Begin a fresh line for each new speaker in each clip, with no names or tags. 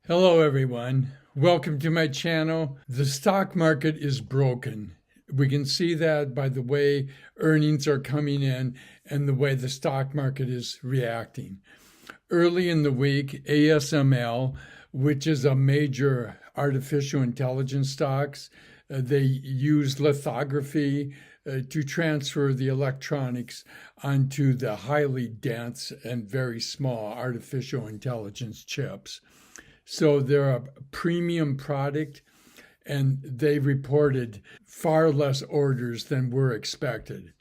Hello, everyone. Welcome to my channel. The stock market is broken. We can see that by the way earnings are coming in and the way the stock market is reacting. Early in the week, ASML, which is a major artificial intelligence stocks, they use lithography to transfer the electronics onto the highly dense and very small artificial intelligence chips. So they're a premium product, and they reported far less orders than were expected.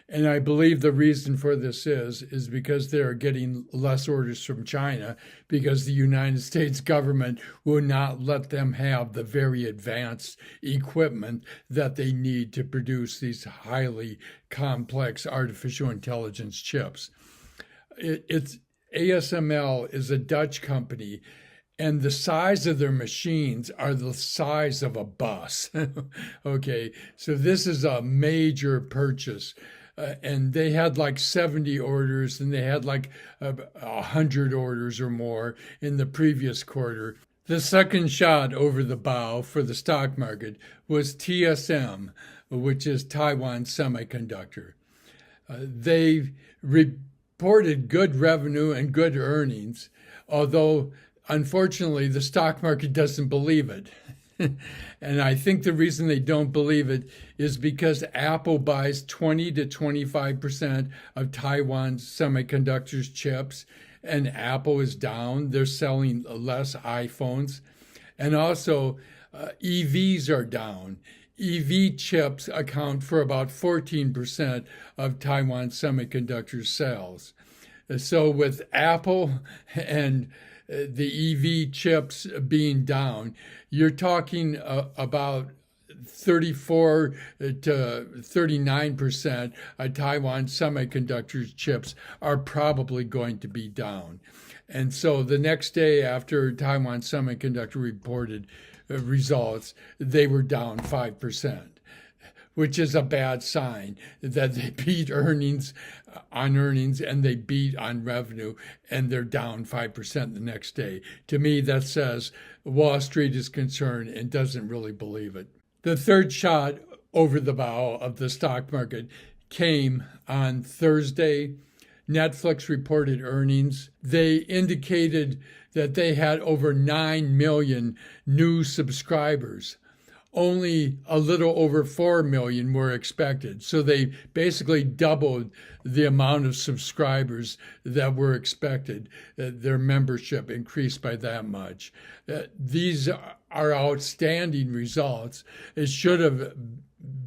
And I believe the reason for this is because they're getting less orders from China because the United States government will not let them have the very advanced equipment that they need to produce these highly complex artificial intelligence chips. It's ASML is a Dutch company, and the size of their machines are the size of a bus. Okay, so this is a major purchase. And they had like 70 orders, and they had like 100 orders or more in the previous quarter. The second shot over the bow for the stock market was TSM, which is Taiwan Semiconductor. They reported good revenue and good earnings, although unfortunately, the stock market doesn't believe it. And I think the reason they don't believe it is because Apple buys 20 to 25% of Taiwan Semiconductor's chips, and Apple is down. They're selling less iPhones. And also, EVs are down. EV chips account for about 14% of Taiwan Semiconductor's sales. So with Apple and the EV chips being down, you're talking about 34 to 39% of Taiwan Semiconductor's chips are probably going to be down. And so the next day after Taiwan Semiconductor reported results, they were down 5%. Which is a bad sign that they beat earnings on earnings and they beat on revenue and they're down 5% the next day. To me, that says Wall Street is concerned and doesn't really believe it. The third shot over the bow of the stock market came on Thursday. Netflix reported earnings. They indicated that they had over 9 million new subscribers. Only a little over 4 million were expected. So they basically doubled the amount of subscribers that were expected. Their membership increased by that much. These are outstanding results. It should have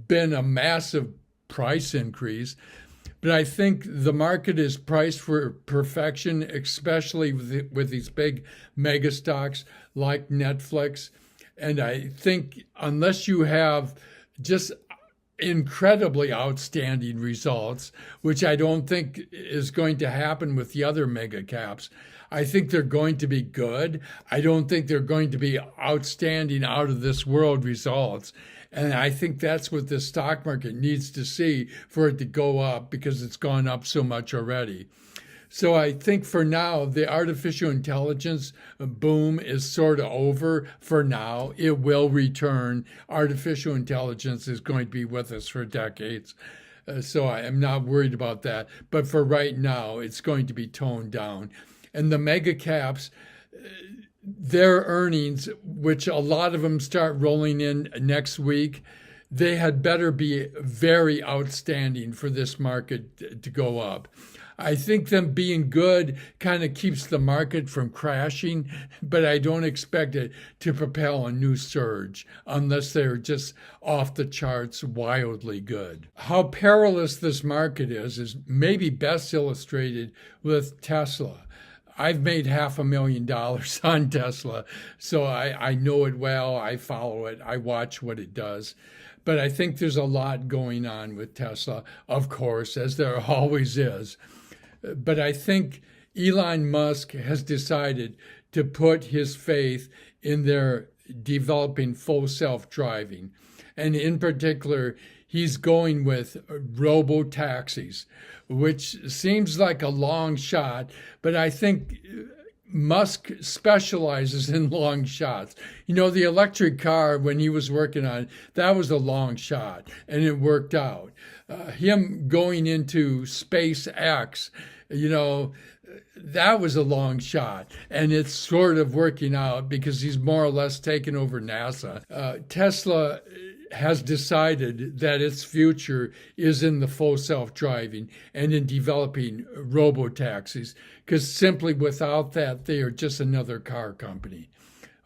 been a massive price increase. But I think the market is priced for perfection, especially with these big mega stocks like Netflix. And I think unless you have just incredibly outstanding results, which I don't think is going to happen with the other mega caps, I think they're going to be good. I don't think they're going to be outstanding, out of this world results. And I think that's what the stock market needs to see for it to go up, because it's gone up so much already. So I think for now, the artificial intelligence boom is sort of over for now. It will return. Artificial intelligence is going to be with us for decades. So I am not worried about that. But for right now, it's going to be toned down. And the mega caps, their earnings, which a lot of them start rolling in next week, they had better be very outstanding for this market to go up. I think them being good kind of keeps the market from crashing, but I don't expect it to propel a new surge unless they're just off the charts wildly good. How perilous this market is maybe best illustrated with Tesla. I've made $500,000 on Tesla, so I know it well. I follow it. I watch what it does. But I think there's a lot going on with Tesla, of course, as there always is. But I think Elon Musk has decided to put his faith in their developing full self-driving. And in particular, he's going with robo-taxis, which seems like a long shot, but I think Musk specializes in long shots. You know, the electric car, when he was working on it, that was a long shot and it worked out. Him going into SpaceX, you know, that was a long shot and it's sort of working out because he's more or less taken over NASA. Tesla has decided that its future is in the full self-driving and in developing robo-taxis, because simply without that, they are just another car company.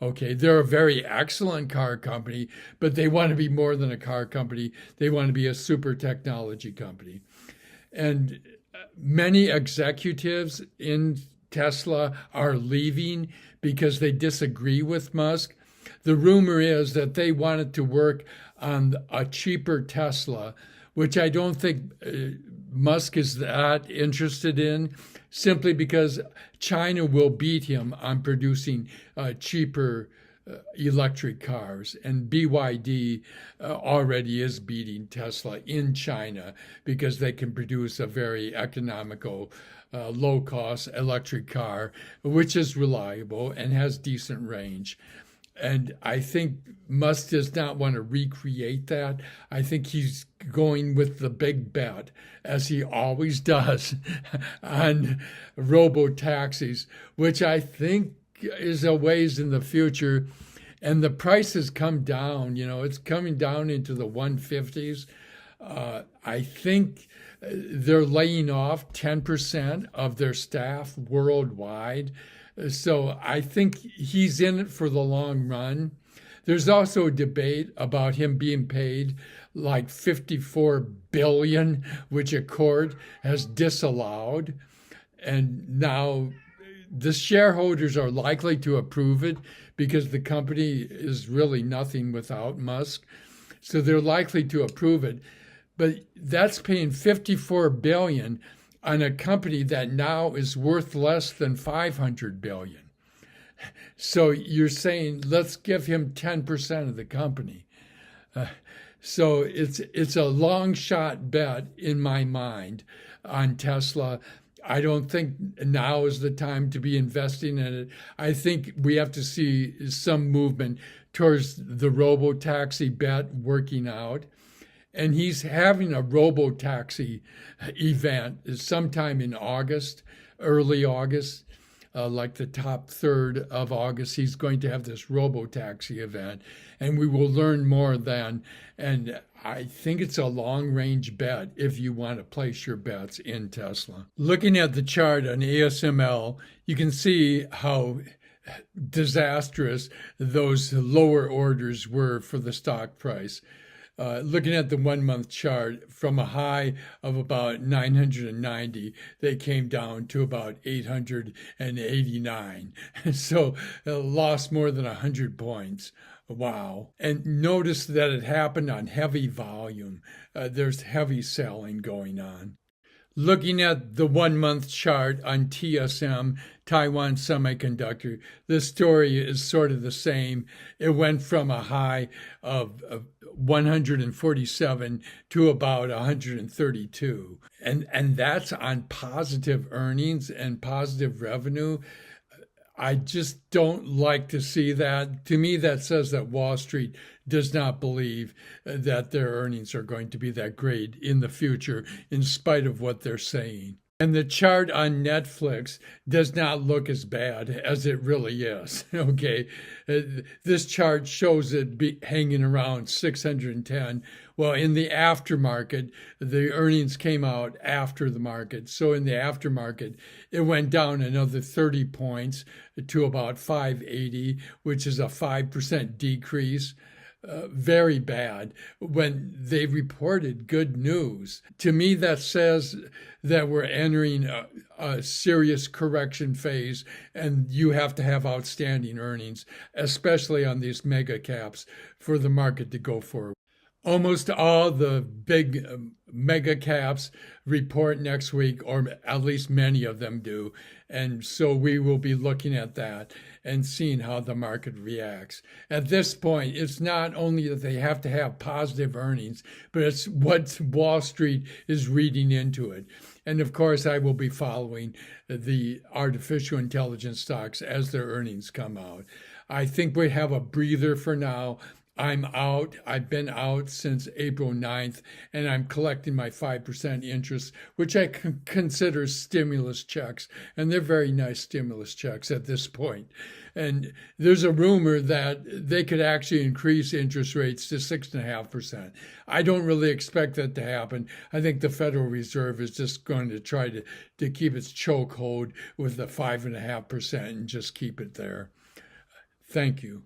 Okay, they're a very excellent car company, but they want to be more than a car company. They want to be a super technology company. And many executives in Tesla are leaving because they disagree with Musk. The rumor is that they wanted to work on a cheaper Tesla, which I don't think Musk is that interested in, simply because China will beat him on producing cheaper electric cars. And BYD already is beating Tesla in China because they can produce a very economical, low-cost electric car, which is reliable and has decent range. And I think Musk does not want to recreate that. I think he's going with the big bet, as he always does, on robo-taxis, which I think is a ways in the future. And the price has come down, you know, it's coming down into the 150s. I think they're laying off 10% of their staff worldwide. So I think he's in it for the long run. There's also a debate about him being paid like 54 billion, which a court has disallowed. And now the shareholders are likely to approve it because the company is really nothing without Musk. So they're likely to approve it. But that's paying 54 billion on a company that now is worth less than 500 billion. So you're saying, let's give him 10% of the company. So it's a long shot bet in my mind on Tesla. I don't think now is the time to be investing in it. I think we have to see some movement towards the robo-taxi bet working out. And he's having a robo-taxi event sometime in August, early August, like the top third of August. He's going to have this robo-taxi event, and we will learn more then. And I think it's a long-range bet if you want to place your bets in Tesla. Looking at the chart on ASML, you can see how disastrous those lower orders were for the stock price. Looking at the 1 month chart, from a high of about 990, they came down to about 889. So lost more than 100 points. Wow. And notice that it happened on heavy volume. There's heavy selling going on. Looking at the 1 month chart on TSM, Taiwan Semiconductor, the story is sort of the same. It went from a high of 147 to about 132. And that's on positive earnings and positive revenue. I just don't like to see that. To me, that says that Wall Street does not believe that their earnings are going to be that great in the future, in spite of what they're saying. And the chart on Netflix does not look as bad as it really is. Okay, this chart shows it hanging around 610. Well, in the aftermarket, the earnings came out after the market. So in the aftermarket, it went down another 30 points to about 580, which is a 5% decrease. Very bad when they reported good news. To me, that says that we're entering a serious correction phase, and you have to have outstanding earnings, especially on these mega caps, for the market to go forward. Almost all the big mega caps report next week, or at least many of them do. And so we will be looking at that and seeing how the market reacts. At this point, it's not only that they have to have positive earnings, but it's what Wall Street is reading into it. And of course, I will be following the artificial intelligence stocks as their earnings come out. I think we have a breather for now. I'm out. I've been out since April 9th, and I'm collecting my 5% interest, which I consider stimulus checks. And they're very nice stimulus checks at this point. And there's a rumor that they could actually increase interest rates to 6.5%. I don't really expect that to happen. I think the Federal Reserve is just going to try to keep its chokehold with the 5.5% and just keep it there. Thank you.